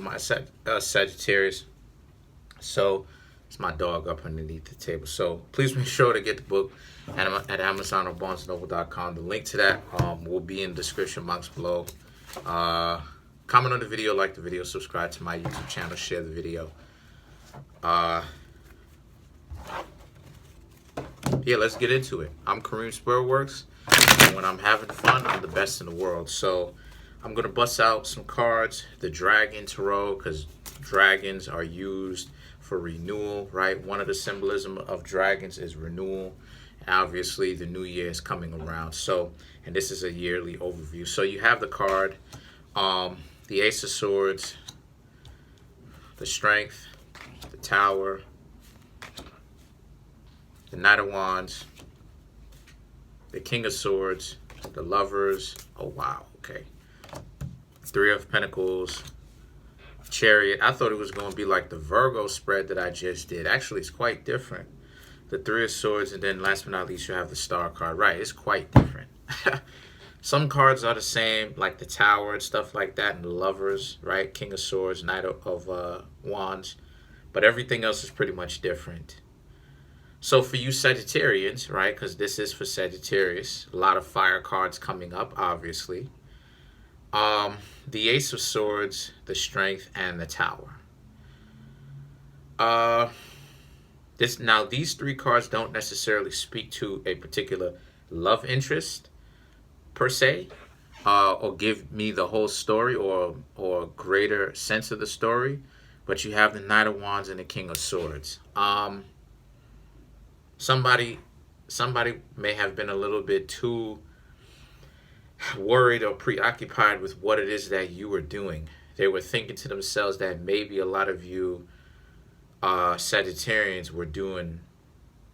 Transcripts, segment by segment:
my Sagittarius. So it's my dog up underneath the table. So please make sure to get the book at Amazon or BarnesandNoble.com. The link to that will be in the description box below. Comment on the video, like the video, subscribe to my YouTube channel, share the video. Yeah, let's get into it. I'm Kareem Spurworks, and when I'm having fun, I'm the best in the world. So I'm going to bust out some cards, the Dragon Tarot, because dragons are used for renewal, right? One of the symbolism of dragons is renewal. And obviously, the new year is coming around. So, and this is a yearly overview. So you have the card, the Ace of Swords, the Strength, the Tower, the Knight of Wands, the King of Swords, the Lovers. Oh, wow. Okay. Three of Pentacles, Chariot. I thought it was going to be like the Virgo spread that I just did. Actually, it's quite different. The Three of Swords, and then last but not least, you have the Star card. Right, it's quite different. Some cards are the same, like the Tower and stuff like that, and the Lovers, right? King of Swords, Knight of Wands. But everything else is pretty much different. So for you Sagittarians, right, because this is for Sagittarius, a lot of fire cards coming up, obviously. The Ace of Swords, the Strength, and the Tower. These three cards don't necessarily speak to a particular love interest, per se, or give me the whole story or greater sense of the story. But you have the Knight of Wands and the King of Swords. Somebody may have been a little bit too worried or preoccupied with what it is that you were doing. They were thinking to themselves that maybe a lot of you Sagittarians were doing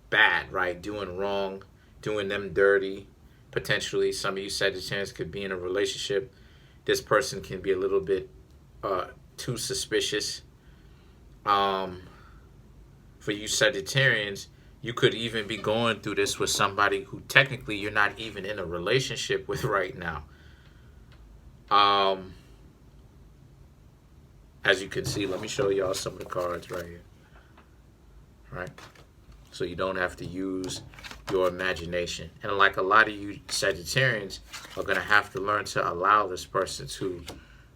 bad, right? Doing wrong, doing them dirty. Potentially, some of you Sagittarians could be in a relationship. This person can be a little bit too suspicious. For you Sagittarians, you could even be going through this with somebody who technically you're not even in a relationship with right now. As you can see, let me show y'all some of the cards right here. Right? So you don't have to use your imagination. And like a lot of you Sagittarians are going to have to learn to allow this person to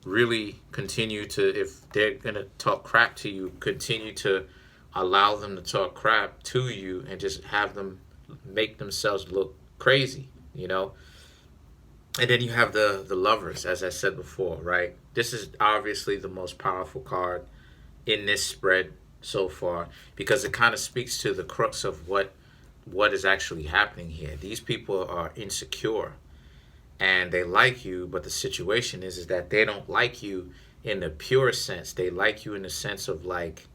really continue to, if they're going to talk crap to you, continue to allow them to talk crap to you and just have them make themselves look crazy, you know? And then you have the Lovers, as I said before, right? This is obviously the most powerful card in this spread so far because it kind of speaks to the crux of what is actually happening here. These people are insecure and they like you, but the situation is that they don't like you in the pure sense. They like you in the sense of like,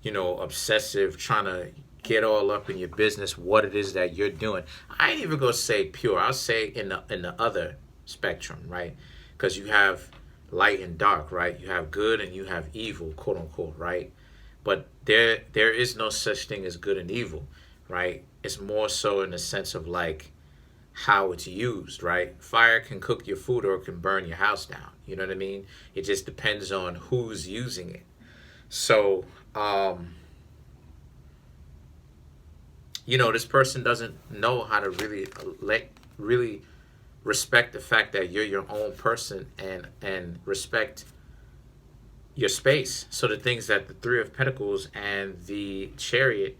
you know, obsessive, trying to get all up in your business, what it is that you're doing. I ain't even gonna say pure. I'll say in the other spectrum, right? Because you have light and dark, right? You have good and you have evil, quote unquote, right? But there is no such thing as good and evil, right? It's more so in the sense of like how it's used, right? Fire can cook your food or it can burn your house down. You know what I mean? It just depends on who's using it. So, you know, this person doesn't know how to really respect the fact that you're your own person and respect your space. So the things that the Three of Pentacles and the Chariot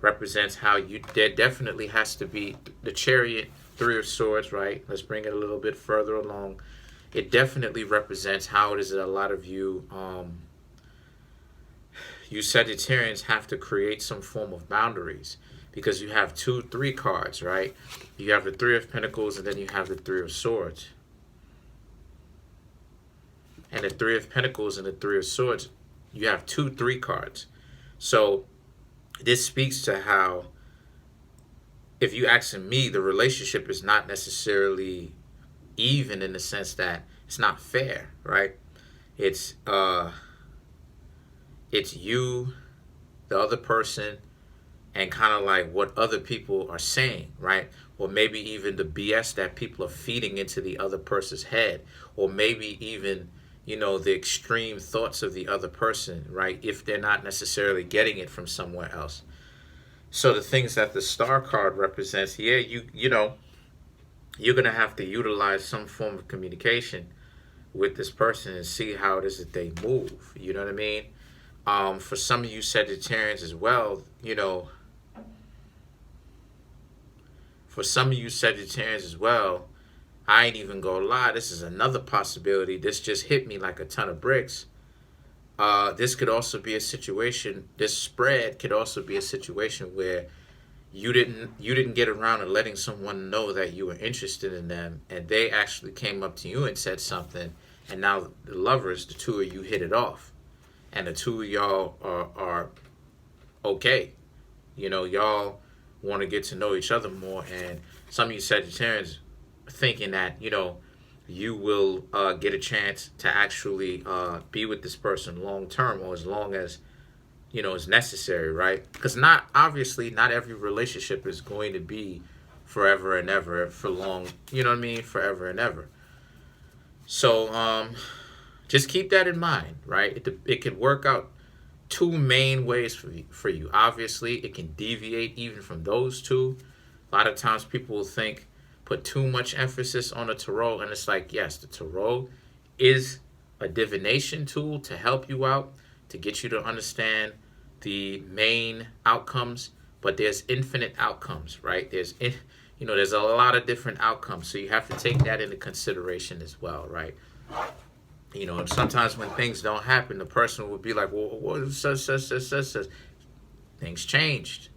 represents, how there definitely has to be the Chariot, Three of Swords, right? Let's bring it a little bit further along. It definitely represents how it is that a lot of you you Sagittarians have to create some form of boundaries because you have 2, 3 cards, right? You have the Three of Pentacles and then you have the Three of Swords. And the Three of Pentacles and the Three of Swords, you have 2, 3 cards. So this speaks to how, if you asking me, the relationship is not necessarily even in the sense that it's not fair, right? It's you, the other person, and kind of like what other people are saying, right? Or maybe even the BS that people are feeding into the other person's head, or maybe even, the extreme thoughts of the other person, right? If they're not necessarily getting it from somewhere else. So the things that the star card represents, yeah, you're gonna have to utilize some form of communication with this person and see how it is that they move. You know what I mean? For some of you Sagittarians as well, for some of you Sagittarians as well, I ain't even gonna lie, this is another possibility. This just hit me like a ton of bricks. This could also be a situation, this spread could also be a situation where you didn't get around to letting someone know that you were interested in them, and they actually came up to you and said something, and now the lovers, the two of you hit it off, and the two of y'all are okay. Y'all want to get to know each other more, and some of you Sagittarians thinking that you will get a chance to actually be with this person long term, or as long as is necessary, right? Because obviously not every relationship is going to be forever and ever for long, forever and ever. So just keep that in mind, right? It could work out two main ways for you. Obviously, it can deviate even from those two. A lot of times people will put too much emphasis on the tarot, and it's like, yes, the tarot is a divination tool to help you out, to get you to understand the main outcomes, but there's infinite outcomes, right? There's a lot of different outcomes, so you have to take that into consideration as well, right? Sometimes when things don't happen, the person will be like, well, what such. Things changed,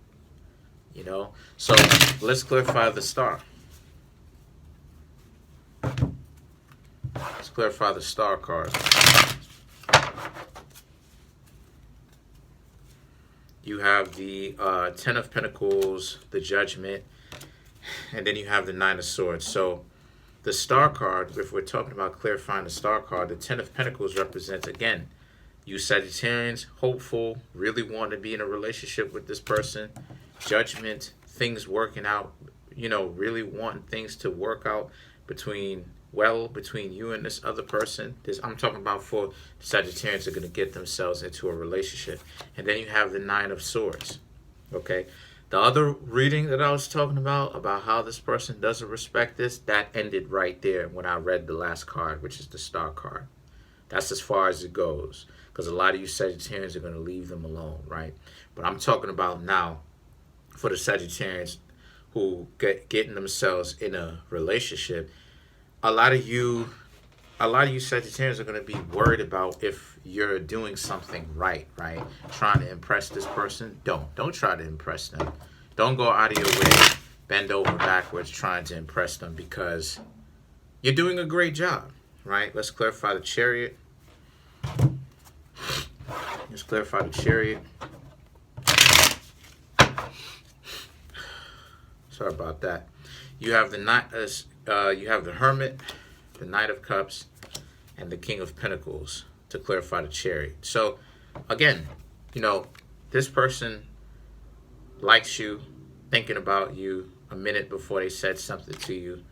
So let's clarify the star. Let's clarify the star card. You have the Ten of Pentacles, the Judgment, and then you have the Nine of Swords. So the star card, if we're talking about clarifying the star card, the Ten of Pentacles represents, again, you Sagittarians, hopeful, really want to be in a relationship with this person. Judgment, things working out, really wanting things to work out between you and this other person. I'm talking about for the Sagittarians are going to get themselves into a relationship. And then you have the Nine of Swords. Okay. The other reading that I was talking about how this person doesn't respect this, that ended right there when I read the last card, which is the star card. That's as far as it goes, because a lot of you Sagittarians are going to leave them alone, right? But I'm talking about now for the Sagittarians who getting themselves in a relationship. A lot of you Sagittarians are going to be worried about if you're doing something right? Trying to impress this person. Don't try to impress them. Don't go out of your way, bend over backwards trying to impress them, because you're doing a great job, right? Let's clarify the Chariot. Let's clarify the Chariot. Sorry about that. You have the Hermit, the Knight of Cups, and the King of Pentacles to clarify the Chariot. So, again, this person likes you, thinking about you a minute before they said something to you.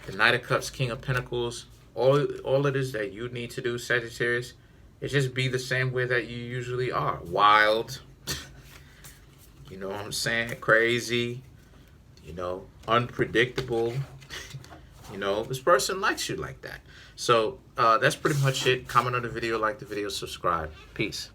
The Knight of Cups, King of Pentacles, all it is that you need to do, Sagittarius, is just be the same way that you usually are. Wild, you know what I'm saying? Crazy, unpredictable. This person likes you like that. So that's pretty much it. Comment on the video, like the video, subscribe. Peace.